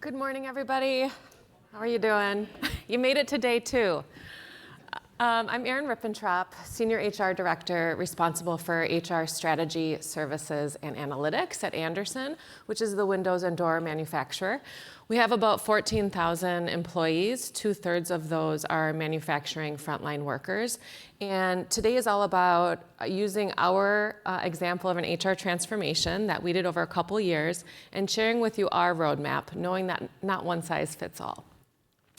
Good morning, everybody. How are you doing? You made it to day 2. I'm Erin Rippentrop, Senior HR Director responsible for HR strategy, services, and analytics at Andersen, which is the windows and door manufacturer. We have about 14,000 employees. 2/3 of those are manufacturing frontline workers. And today is all about using our example of an HR transformation that we did over a couple years and sharing with you our roadmap, knowing that not one size fits all.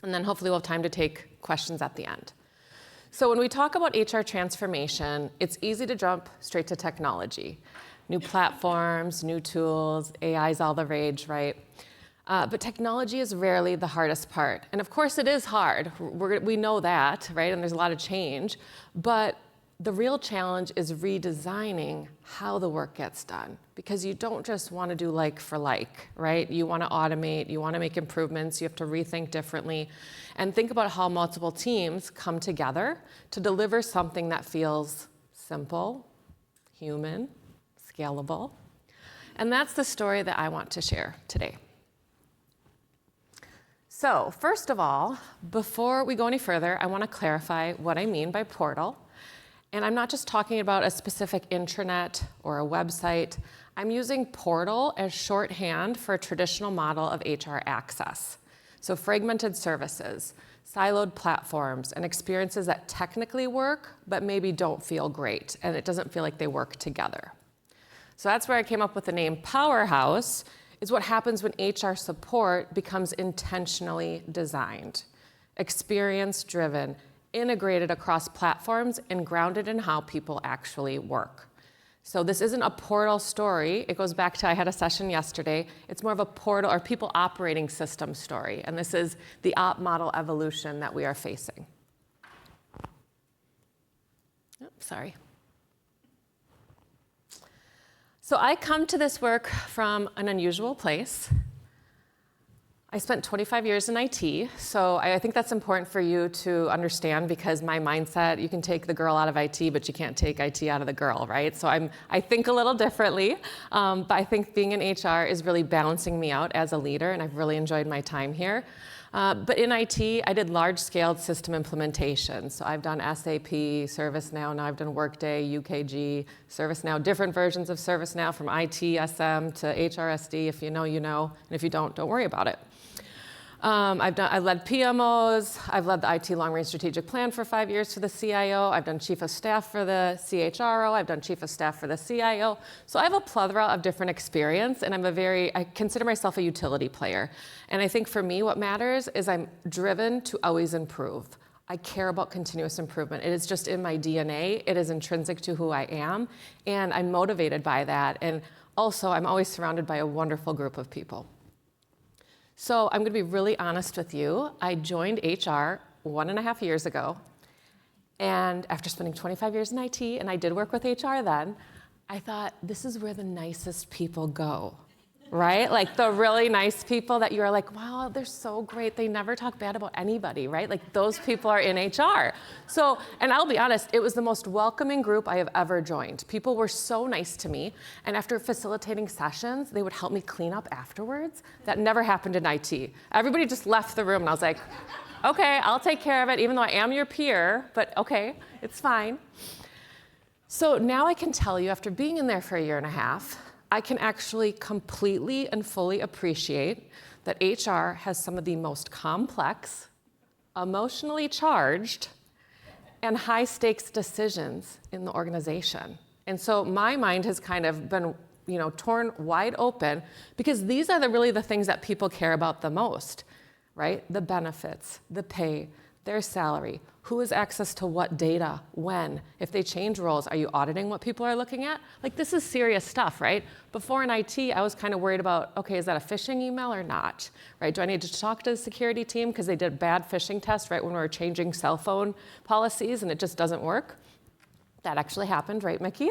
And then hopefully we'll have time to take questions at the end. So when we talk about HR transformation, it's easy to jump straight to technology. New platforms, new tools, AI is all the rage, right? But technology is rarely the hardest part. And of course it is hard, we know that, right? And there's a lot of change, but the real challenge is redesigning how the work gets done, because you don't just want to do like for like, right? You want to automate, you want to make improvements, you have to rethink differently, and think about how multiple teams come together to deliver something that feels simple, human, scalable. And that's the story that I want to share today. So first of all, before we go any further, I want to clarify what I mean by portal. And I'm not just talking about a specific intranet or a website. I'm using portal as shorthand for a traditional model of HR access. So fragmented services, siloed platforms, and experiences that technically work, but maybe don't feel great, and it doesn't feel like they work together. So that's where I came up with the name Powerhouse, is what happens when HR support becomes intentionally designed, experience-driven, integrated across platforms, and grounded in how people actually work. So this isn't a portal story. It goes back to, I had a session yesterday. It's more of a portal or people operating system story. And this is the op model evolution that we are facing. Oops, sorry. So I come to this work from an unusual place. I spent 25 years in IT, so I think that's important for you to understand, because my mindset, you can take the girl out of IT, but you can't take IT out of the girl, right? So I think a little differently, but I think being in HR is really balancing me out as a leader, and I've really enjoyed my time here. But in IT, I did large-scale system implementations. So I've done SAP, ServiceNow, now I've done Workday, UKG, ServiceNow, different versions of ServiceNow from ITSM to HRSD. If you know, you know, and if you don't worry about it. I led PMOs, I've led the IT long-range strategic plan for 5 years for the CIO, I've done chief of staff for the CHRO, I've done chief of staff for the CIO. So I have a plethora of different experience, and I consider myself a utility player. And I think for me, what matters is I'm driven to always improve. I care about continuous improvement. It is just in my DNA, it is intrinsic to who I am, and I'm motivated by that. And also, I'm always surrounded by a wonderful group of people. So I'm going to be really honest with you. I joined HR 1.5 years ago, and after spending 25 years in IT, and I did work with HR then, I thought, this is where the nicest people go, right? Like the really nice people that you're like, wow, they're so great. They never talk bad about anybody, right? Like those people are in HR. So, and I'll be honest, it was the most welcoming group I have ever joined. People were so nice to me. And after facilitating sessions, they would help me clean up afterwards. That never happened in IT. Everybody just left the room and I was like, okay, I'll take care of it, even though I am your peer, but okay, it's fine. So now I can tell you, after being in there for 1.5 years, I can actually completely and fully appreciate that HR has some of the most complex, emotionally charged, and high-stakes decisions in the organization. And so my mind has kind of been, torn wide open, because these are really the things that people care about the most, right? The benefits, the pay, their salary, who has access to what data, when, if they change roles, are you auditing what people are looking at? Like, this is serious stuff, right? Before in IT, I was kind of worried about, okay, is that a phishing email or not, right? Do I need to talk to the security team because they did a bad phishing test right when we were changing cell phone policies and it just doesn't work? That actually happened, right, Mickey?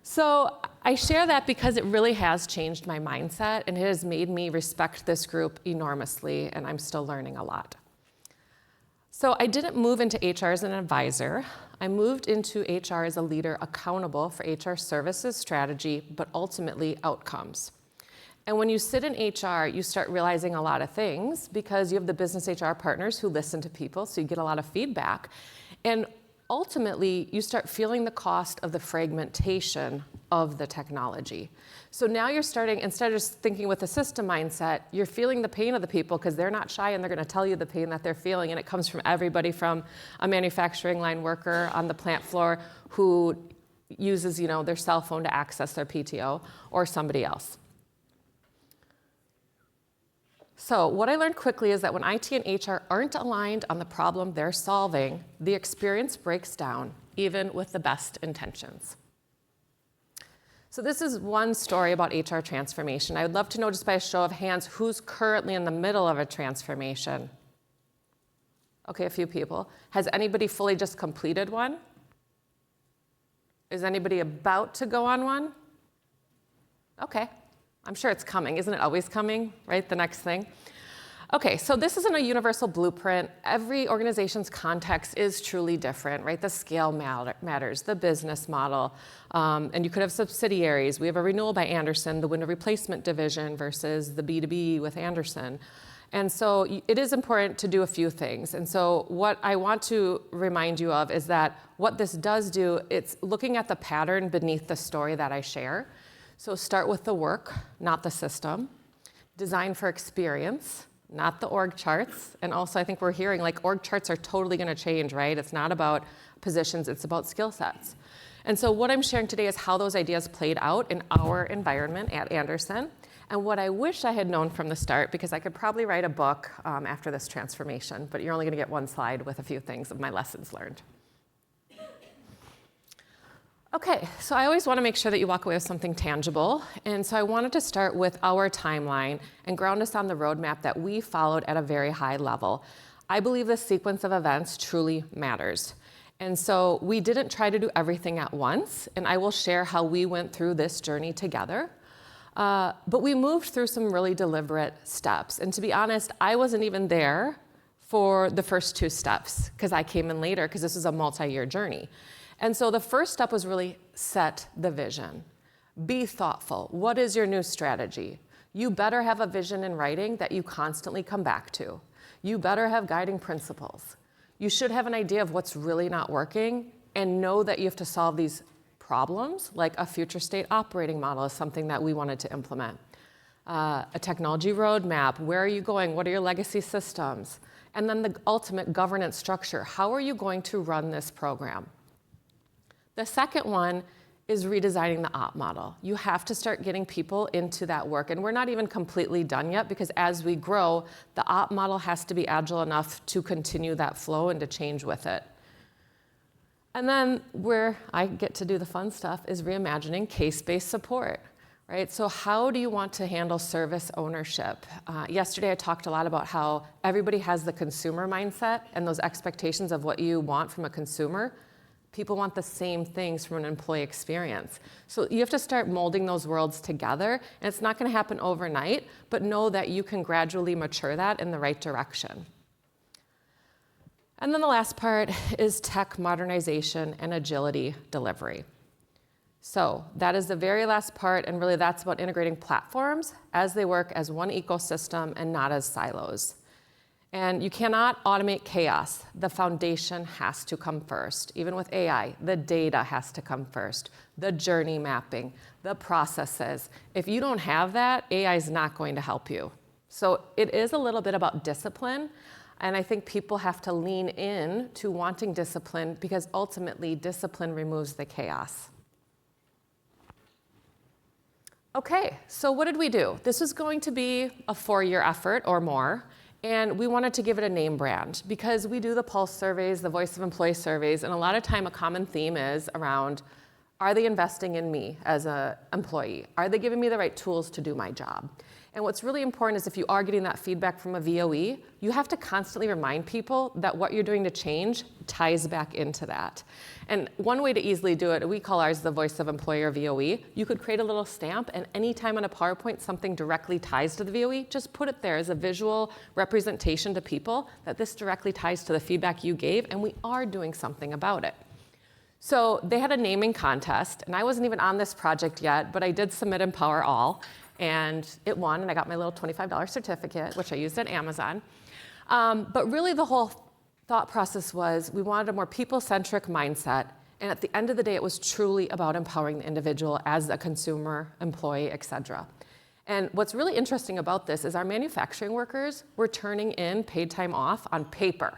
So I share that because it really has changed my mindset, and it has made me respect this group enormously, and I'm still learning a lot. So I didn't move into HR as an advisor. I moved into HR as a leader accountable for HR services strategy, but ultimately outcomes. And when you sit in HR, you start realizing a lot of things because you have the business HR partners who listen to people, so you get a lot of feedback. And ultimately, you start feeling the cost of the fragmentation of the technology. So now you're starting, instead of just thinking with a system mindset, you're feeling the pain of the people because they're not shy and they're going to tell you the pain that they're feeling. And it comes from everybody from a manufacturing line worker on the plant floor who uses, their cell phone to access their PTO, or somebody else. So what I learned quickly is that when IT and HR aren't aligned on the problem they're solving, the experience breaks down, even with the best intentions. So this is one story about HR transformation. I would love to know, just by a show of hands, who's currently in the middle of a transformation? Okay, a few people. Has anybody fully just completed one? Is anybody about to go on one? Okay. I'm sure it's coming. Isn't it always coming, right? The next thing. Okay, so this isn't a universal blueprint. Every organization's context is truly different, right? The scale matters, the business model, and you could have subsidiaries. We have a renewal by Andersen, the window replacement division versus the B2B with Andersen. And so it is important to do a few things. And so what I want to remind you of is that what this does do, it's looking at the pattern beneath the story that I share. So start with the work, not the system. Design for experience, not the org charts. And also I think we're hearing org charts are totally going to change, right? It's not about positions, it's about skill sets. And so what I'm sharing today is how those ideas played out in our environment at Andersen, and what I wish I had known from the start, because I could probably write a book after this transformation, but you're only going to get one slide with a few things of my lessons learned. Okay, so I always want to make sure that you walk away with something tangible. And so I wanted to start with our timeline and ground us on the roadmap that we followed at a very high level. I believe this sequence of events truly matters. And so we didn't try to do everything at once, and I will share how we went through this journey together. But we moved through some really deliberate steps. And to be honest, I wasn't even there for the first two steps because I came in later because this is a multi-year journey. And so the first step was really set the vision. Be thoughtful. What is your new strategy? You better have a vision in writing that you constantly come back to. You better have guiding principles. You should have an idea of what's really not working and know that you have to solve these problems, like a future state operating model is something that we wanted to implement. A technology roadmap, where are you going? What are your legacy systems? And then the ultimate governance structure. How are you going to run this program? The second one is redesigning the op model. You have to start getting people into that work. And we're not even completely done yet because as we grow, the op model has to be agile enough to continue that flow and to change with it. And then where I get to do the fun stuff is reimagining case-based support, right? So how do you want to handle service ownership? Yesterday I talked a lot about how everybody has the consumer mindset and those expectations of what you want from a consumer. People want the same things from an employee experience. So you have to start molding those worlds together, and it's not going to happen overnight, but know that you can gradually mature that in the right direction. And then the last part is tech modernization and agility delivery. So that is the very last part, and really that's about integrating platforms as they work as one ecosystem and not as silos. And you cannot automate chaos. The foundation has to come first. Even with AI, the data has to come first. The journey mapping, the processes. If you don't have that, AI is not going to help you. So it is a little bit about discipline. And I think people have to lean in to wanting discipline because ultimately discipline removes the chaos. Okay, so what did we do? This was going to be a 4-year effort or more. And we wanted to give it a name brand because we do the pulse surveys, the voice of employee surveys, and a lot of time a common theme is around, are they investing in me as an employee? Are they giving me the right tools to do my job? And what's really important is if you are getting that feedback from a VOE, you have to constantly remind people that what you're doing to change ties back into that. And one way to easily do it, we call ours the voice of employer VOE. You could create a little stamp, and anytime on a PowerPoint something directly ties to the VOE, just put it there as a visual representation to people that this directly ties to the feedback you gave, and we are doing something about it. So they had a naming contest, and I wasn't even on this project yet, but I did submit Empower All. And it won, and I got my little $25 certificate, which I used at Amazon. But really the whole thought process was we wanted a more people-centric mindset. And at the end of the day, it was truly about empowering the individual as a consumer, employee, et cetera. And what's really interesting about this is our manufacturing workers were turning in paid time off on paper,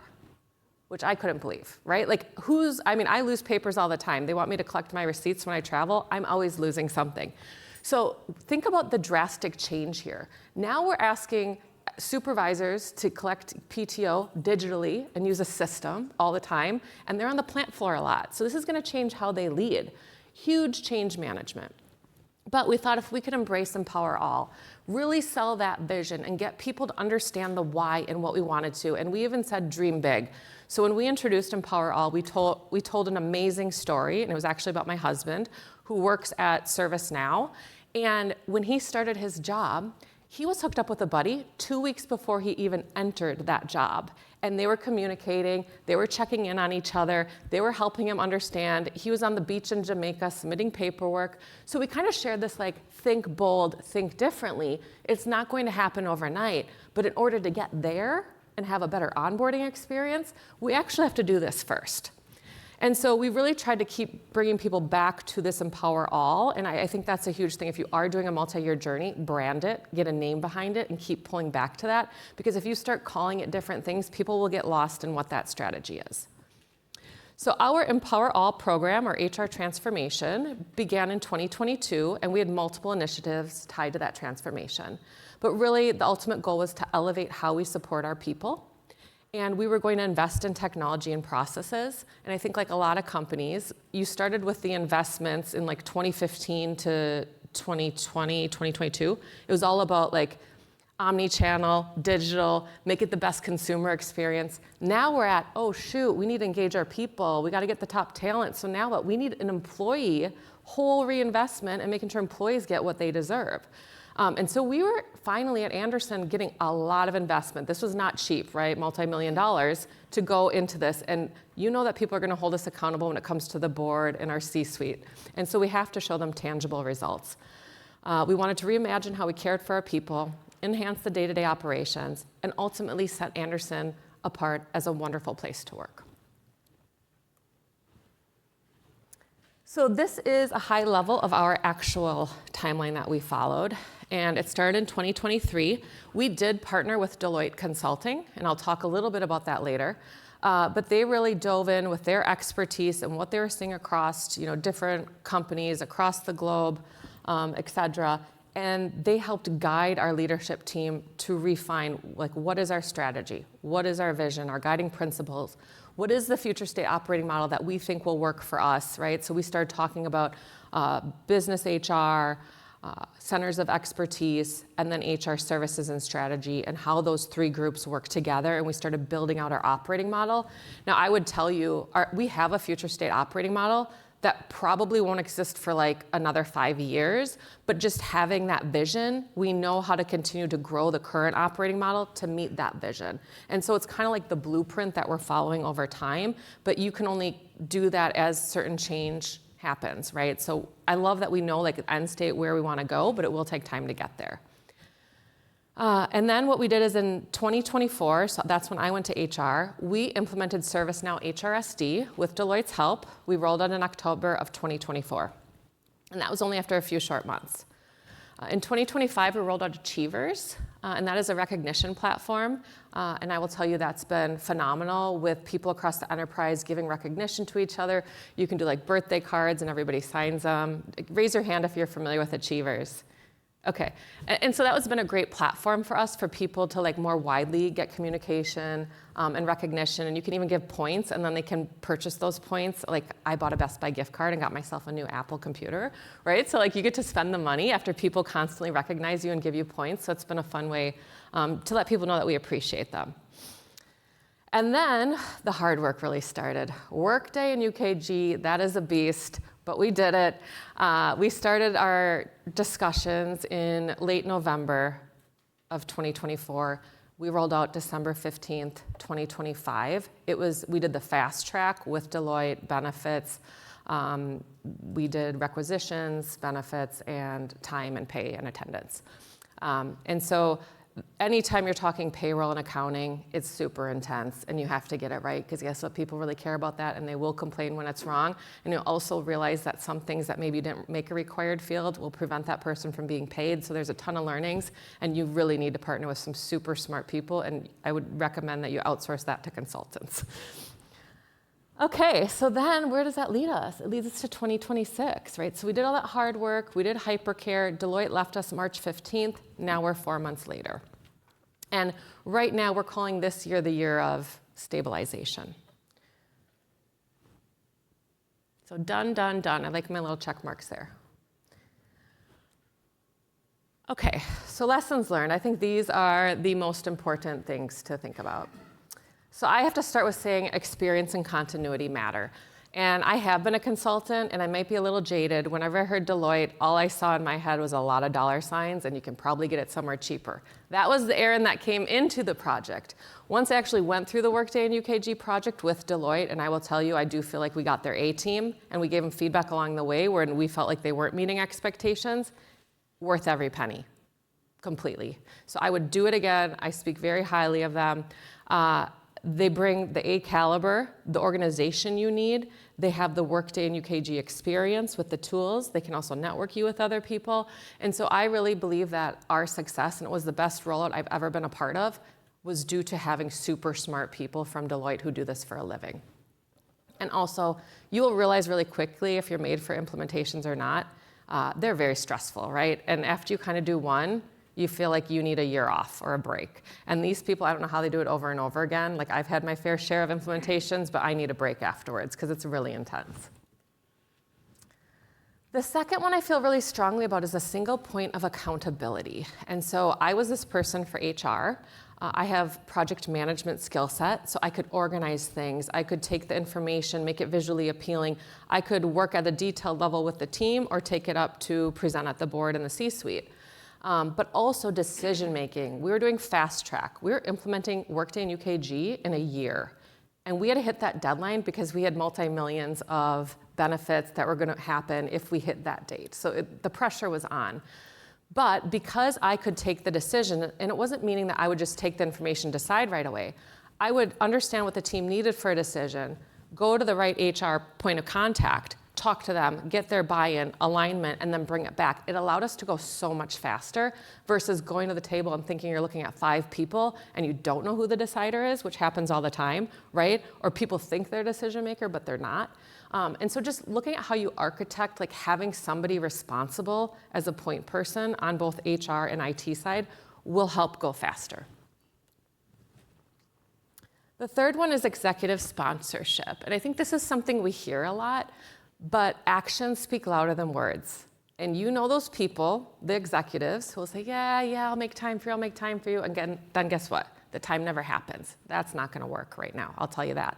which I couldn't believe, right? Like I lose papers all the time. They want me to collect my receipts when I travel. I'm always losing something. So think about the drastic change here. Now we're asking supervisors to collect PTO digitally and use a system all the time, and they're on the plant floor a lot. So this is gonna change how they lead. Huge change management. But we thought if we could embrace Empower All, really sell that vision and get people to understand the why and what we wanted to, and we even said dream big. So when we introduced Empower All, we told an amazing story, and it was actually about my husband, who works at ServiceNow. And when he started his job, he was hooked up with a buddy 2 weeks before he even entered that job. And they were communicating, they were checking in on each other, they were helping him understand. He was on the beach in Jamaica submitting paperwork. So we kind of shared this like, think bold, think differently. It's not going to happen overnight, but in order to get there and have a better onboarding experience, we actually have to do this first. And so we really tried to keep bringing people back to this Empower All, and I think that's a huge thing. If you are doing a multi-year journey, brand it, get a name behind it, and keep pulling back to that, because if you start calling it different things, people will get lost in what that strategy is. So our Empower All program, or HR transformation, began in 2022, and we had multiple initiatives tied to that transformation. But really, the ultimate goal was to elevate how we support our people. And we were going to invest in technology and processes. And I think like a lot of companies, you started with the investments in like 2015 to 2020, 2022. It was all about like omni-channel, digital, make it the best consumer experience. Now we're at, oh shoot, we need to engage our people. We got to get the top talent. So now what? We need an employee whole reinvestment and making sure employees get what they deserve. And so we were finally at Andersen getting a lot of investment. This was not cheap, right? Multi-million dollars to go into this. And you know that people are going to hold us accountable when it comes to the board and our C-suite. And so we have to show them tangible results. We wanted to reimagine how we cared for our people, enhance the day-to-day operations, and ultimately set Andersen apart as a wonderful place to work. So this is a high level of our actual timeline that we followed. And it started in 2023. We did partner with Deloitte Consulting, and I'll talk a little bit about that later. But they really dove in with their expertise and what they were seeing across different companies across the globe, et cetera. And they helped guide our leadership team to refine like what is our strategy, what is our vision, our guiding principles, what is the future state operating model that we think will work for us, right? So we started talking about business HR, centers of expertise, and then HR services and strategy, and how those three groups work together, and we started building out our operating model. Now, I would tell you, we have a future state operating model that probably won't exist for like another 5 years, but just having that vision, we know how to continue to grow the current operating model to meet that vision. And so it's kind of like the blueprint that we're following over time, but you can only do that as certain change happens, right? So I love that we know like the end state where we want to go, but it will take time to get there. And then what we did is in 2024, so that's when I went to HR, we implemented ServiceNow HRSD with Deloitte's help. We rolled out in October of 2024. And that was only after a few short months. In 2025, we rolled out Achievers, and that is a recognition platform. And I will tell you that's been phenomenal with people across the enterprise giving recognition to each other. You can do like birthday cards and everybody signs them. Raise your hand if you're familiar with Achievers. Okay, and so that has been a great platform for us for people to like more widely get communication and recognition, and you can even give points and then they can purchase those points. Like I bought a Best Buy gift card and got myself a new Apple computer, right? So like you get to spend the money after people constantly recognize you and give you points. So it's been a fun way to let people know that we appreciate them. And then the hard work really started. Workday and UKG, that is a beast, but we did it. We started our discussions in late November of 2024. We rolled out December 15th, 2025. We did the fast track with Deloitte benefits, We did requisitions, benefits, and time and pay and attendance. And so anytime you're talking payroll and accounting, it's super intense, and you have to get it right, because guess what? People really care about that, and they will complain when it's wrong. And you'll also realize that some things that maybe didn't make a required field will prevent that person from being paid. So there's a ton of learnings, and you really need to partner with some super smart people, and I would recommend that you outsource that to consultants. Okay, so then where does that lead us? It leads us to 2026, right? So we did all that hard work, we did hypercare, Deloitte left us March 15th, now we're 4 months later. And right now we're calling this year the year of stabilization. So done, done, done. I like my little check marks there. Okay, so lessons learned. I think these are the most important things to think about. So I have to start with saying experience and continuity matter. And I have been a consultant, and I might be a little jaded. Whenever I heard Deloitte, all I saw in my head was a lot of dollar signs, and you can probably get it somewhere cheaper. That was the Aaron that came into the project. Once I actually went through the Workday and UKG project with Deloitte, and I will tell you, I do feel like we got their A team, and we gave them feedback along the way where we felt like they weren't meeting expectations, worth every penny, completely. So I would do it again. I speak very highly of them. They bring the A caliber, the organization you need. They have the Workday and UKG experience with the tools. They can also network you with other people. And so I really believe that our success, and it was the best rollout I've ever been a part of, was due to having super smart people from Deloitte who do this for a living. And also, you will realize really quickly if you're made for implementations or not. They're very stressful, right? And after you kind of do one, you feel like you need a year off or a break. And these people, I don't know how they do it over and over again. Like, I've had my fair share of implementations, but I need a break afterwards because it's really intense. The second one I feel really strongly about is a single point of accountability. And so I was this person for HR. I have project management skill set, so I could organize things. I could take the information, make it visually appealing. I could work at a detailed level with the team or take it up to present at the board and the C-suite. But also decision-making. We were doing fast track. We were implementing Workday and UKG in a year. And we had to hit that deadline because we had multi-millions of benefits that were going to happen if we hit that date. So the pressure was on. But because I could take the decision, and it wasn't meaning that I would just take the information, decide right away. I would understand what the team needed for a decision, go to the right HR point of contact, talk to them, get their buy-in, alignment, and then bring it back. It allowed us to go so much faster versus going to the table and thinking you're looking at 5 people and you don't know who the decider is, which happens all the time, right? Or people think they're a decision maker, but they're not. And so just looking at how you architect, like having somebody responsible as a point person on both HR and IT side will help go faster. The third one is executive sponsorship. And I think this is something we hear a lot, but actions speak louder than words. And you know those people, the executives, who will say, yeah, I'll make time for you. And then guess what? The time never happens. That's not going to work right now. I'll tell you that.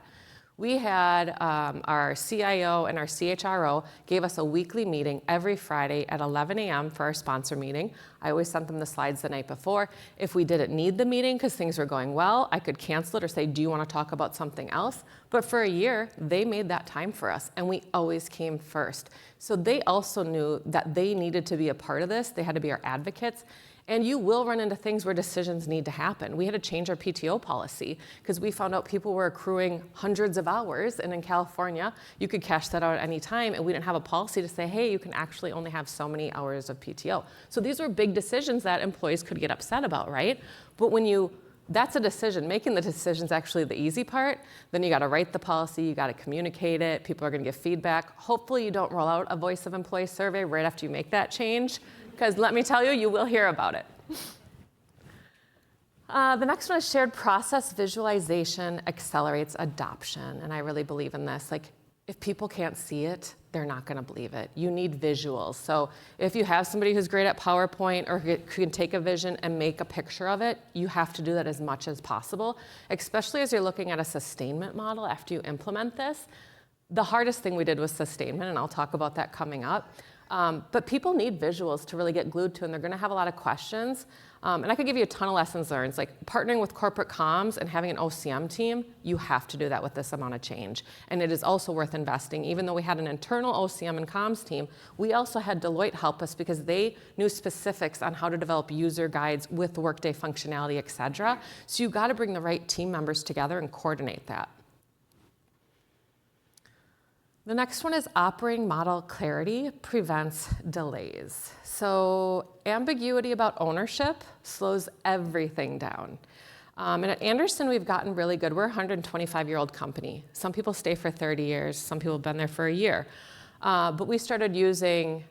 We had our CIO and our CHRO gave us a weekly meeting every Friday at 11 a.m. for our sponsor meeting. I always sent them the slides the night before. If we didn't need the meeting because things were going well, I could cancel it or say, do you want to talk about something else? But for a year, they made that time for us, and we always came first. So they also knew that they needed to be a part of this. They had to be our advocates. And you will run into things where decisions need to happen. We had to change our PTO policy because we found out people were accruing hundreds of hours, and in California, you could cash that out at any time, and we didn't have a policy to say, hey, you can actually only have so many hours of PTO. So these were big decisions that employees could get upset about, right? But that's a decision. Making the decision is actually the easy part. Then you got to write the policy, you got to communicate it, people are going to give feedback. Hopefully you don't roll out a voice of employee survey right after you make that change, because let me tell you, you will hear about it. The next one is shared process visualization accelerates adoption. And I really believe in this. Like, if people can't see it, they're not going to believe it. You need visuals. So if you have somebody who's great at PowerPoint or who can take a vision and make a picture of it, you have to do that as much as possible, especially as you're looking at a sustainment model after you implement this. The hardest thing we did was sustainment, and I'll talk about that coming up. But people need visuals to really get glued to, and they're going to have a lot of questions. And I could give you a ton of lessons learned. It's like partnering with corporate comms and having an OCM team, you have to do that with this amount of change. And it is also worth investing. Even though we had an internal OCM and comms team, we also had Deloitte help us because they knew specifics on how to develop user guides with Workday functionality, et cetera. So you've got to bring the right team members together and coordinate that. The next one is operating model clarity prevents delays. So ambiguity about ownership slows everything down. And at Anderson, we've gotten really good. We're a 125-year-old company. Some people stay for 30 years. Some people have been there for a year. But we started using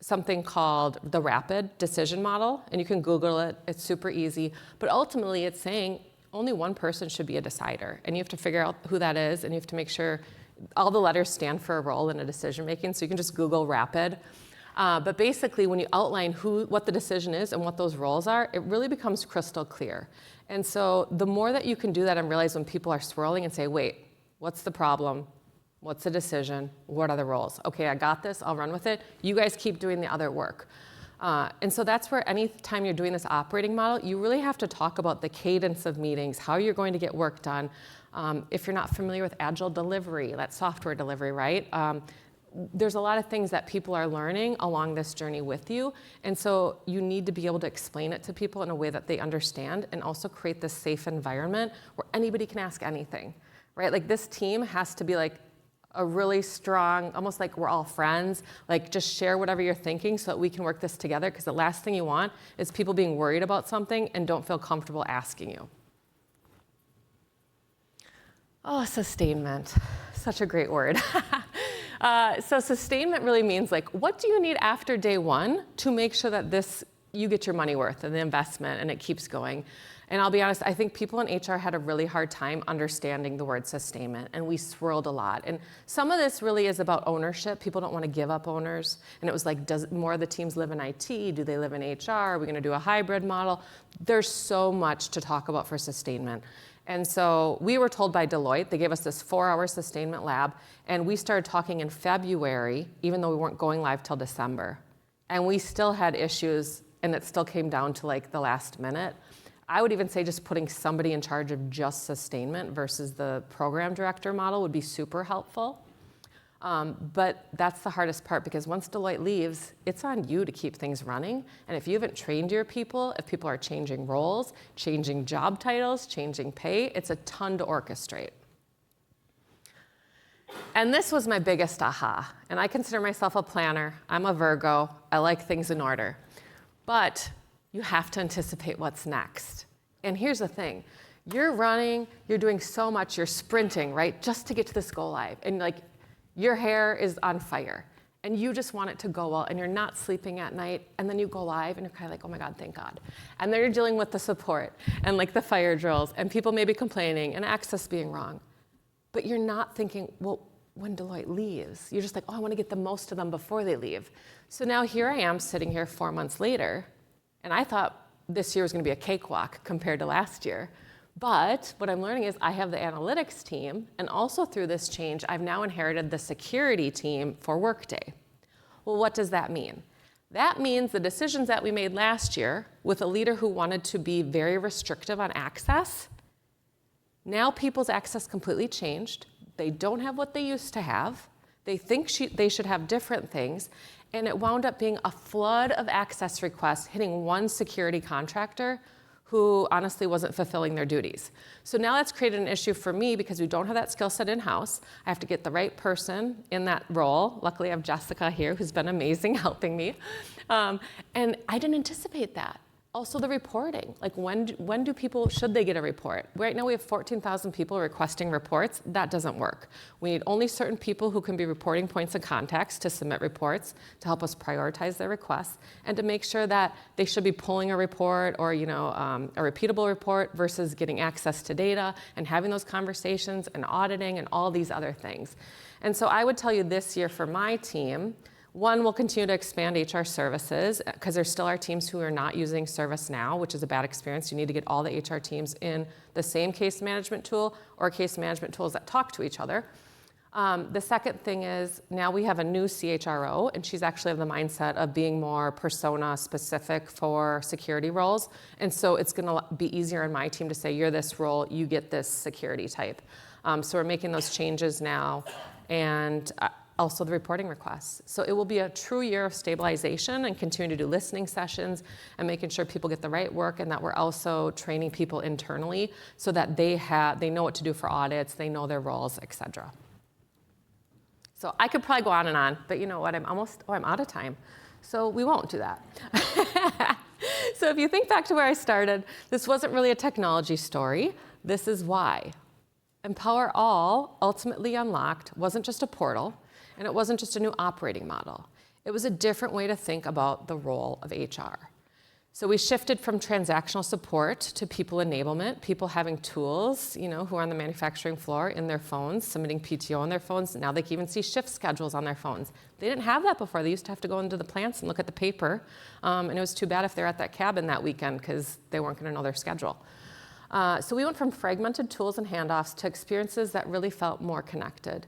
something called the rapid decision model. And you can Google it. It's super easy. But ultimately, it's saying only one person should be a decider. And you have to figure out who that is. And you have to make sure all the letters stand for a role in a decision making, so you can just Google rapid. But basically, when you outline what the decision is and what those roles are, it really becomes crystal clear. And so the more that you can do that and realize when people are swirling and say, wait, what's the problem? What's the decision? What are the roles? Okay, I got this, I'll run with it. You guys keep doing the other work. And so that's where any time you're doing this operating model, you really have to talk about the cadence of meetings, how you're going to get work done. If you're not familiar with agile delivery, that's software delivery, right? There's a lot of things that people are learning along this journey with you. And so you need to be able to explain it to people in a way that they understand and also create this safe environment where anybody can ask anything, right? Like this team has to be like a really strong, almost like we're all friends, like just share whatever you're thinking so that we can work this together, because the last thing you want is people being worried about something and don't feel comfortable asking you. Oh, sustainment, such a great word. So sustainment really means like, what do you need after day one to make sure that you get your money worth and the investment and it keeps going? And I'll be honest, I think people in HR had a really hard time understanding the word sustainment, and we swirled a lot. And some of this really is about ownership. People don't want to give up owners. And it was like, does more of the teams live in IT? Do they live in HR? Are we going to do a hybrid model? There's so much to talk about for sustainment. And so we were told by Deloitte, they gave us this 4-hour sustainment lab, and we started talking in February, even though we weren't going live till December. And we still had issues, and it still came down to like the last minute. I would even say just putting somebody in charge of just sustainment versus the program director model would be super helpful. But that's the hardest part, because once Deloitte leaves, it's on you to keep things running. And if you haven't trained your people, if people are changing roles, changing job titles, changing pay, it's a ton to orchestrate. And this was my biggest aha. And I consider myself a planner. I'm a Virgo. I like things in order. But you have to anticipate what's next. And here's the thing. You're running, you're doing so much, you're sprinting, right, just to get to this go live. And like, your hair is on fire, and you just want it to go well, and you're not sleeping at night, and then you go live, and you're kind of like, oh my God, thank God. And then you're dealing with the support, and like the fire drills, and people may be complaining, and access being wrong. But you're not thinking, well, when Deloitte leaves, you're just like, oh, I want to get the most of them before they leave. So now here I am sitting here 4 months later, and I thought this year was going to be a cakewalk compared to last year. But what I'm learning is I have the analytics team, and also through this change, I've now inherited the security team for Workday. Well, what does that mean? That means the decisions that we made last year with a leader who wanted to be very restrictive on access, now people's access completely changed. They don't have what they used to have. They think they should have different things. And it wound up being a flood of access requests hitting one security contractor who honestly wasn't fulfilling their duties. So now that's created an issue for me because we don't have that skill set in-house. I have to get the right person in that role. Luckily, I have Jessica here, who's been amazing helping me. And I didn't anticipate that. Also the reporting, like when do people, should they get a report? Right now we have 14,000 people requesting reports. That doesn't work. We need only certain people who can be reporting points of contacts to submit reports to help us prioritize their requests and to make sure that they should be pulling a report or a repeatable report versus getting access to data and having those conversations and auditing and all these other things. And so I would tell you this year for my team, one, we'll continue to expand HR services because there still are teams who are not using ServiceNow, which is a bad experience. You need to get all the HR teams in the same case management tool or case management tools that talk to each other. The second thing is now we have a new CHRO, and she's actually of the mindset of being more persona specific for security roles. And so it's going to be easier in my team to say, you're this role, you get this security type. So we're making those changes now, and also the reporting requests. So it will be a true year of stabilization and continue to do listening sessions and making sure people get the right work, and that we're also training people internally so that they know what to do for audits, they know their roles, et cetera. So I could probably go on, but you know what, I'm out of time. So we won't do that. So if you think back to where I started, this wasn't really a technology story. This is why. Empower All, ultimately unlocked, wasn't just a portal, and it wasn't just a new operating model. It was a different way to think about the role of HR. So we shifted from transactional support to people enablement, people having tools, who are on the manufacturing floor in their phones, submitting PTO on their phones. Now they can even see shift schedules on their phones. They didn't have that before. They used to have to go into the plants and look at the paper. And it was too bad if they're at that cabin that weekend because they weren't going to know their schedule. So we went from fragmented tools and handoffs to experiences that really felt more connected.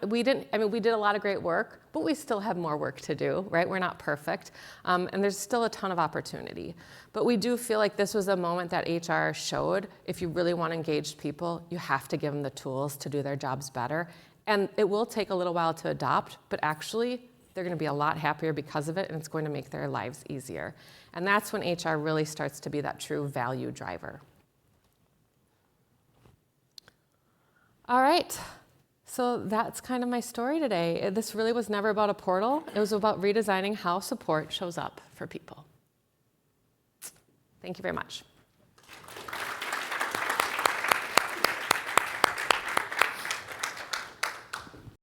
We did a lot of great work, but we still have more work to do, right? We're not perfect, and there's still a ton of opportunity. But we do feel like this was a moment that HR showed, if you really want engaged people, you have to give them the tools to do their jobs better. And it will take a little while to adopt, but actually, they're going to be a lot happier because of it, and it's going to make their lives easier. And that's when HR really starts to be that true value driver. All right. So that's kind of my story today. This really was never about a portal. It was about redesigning how support shows up for people. Thank you very much.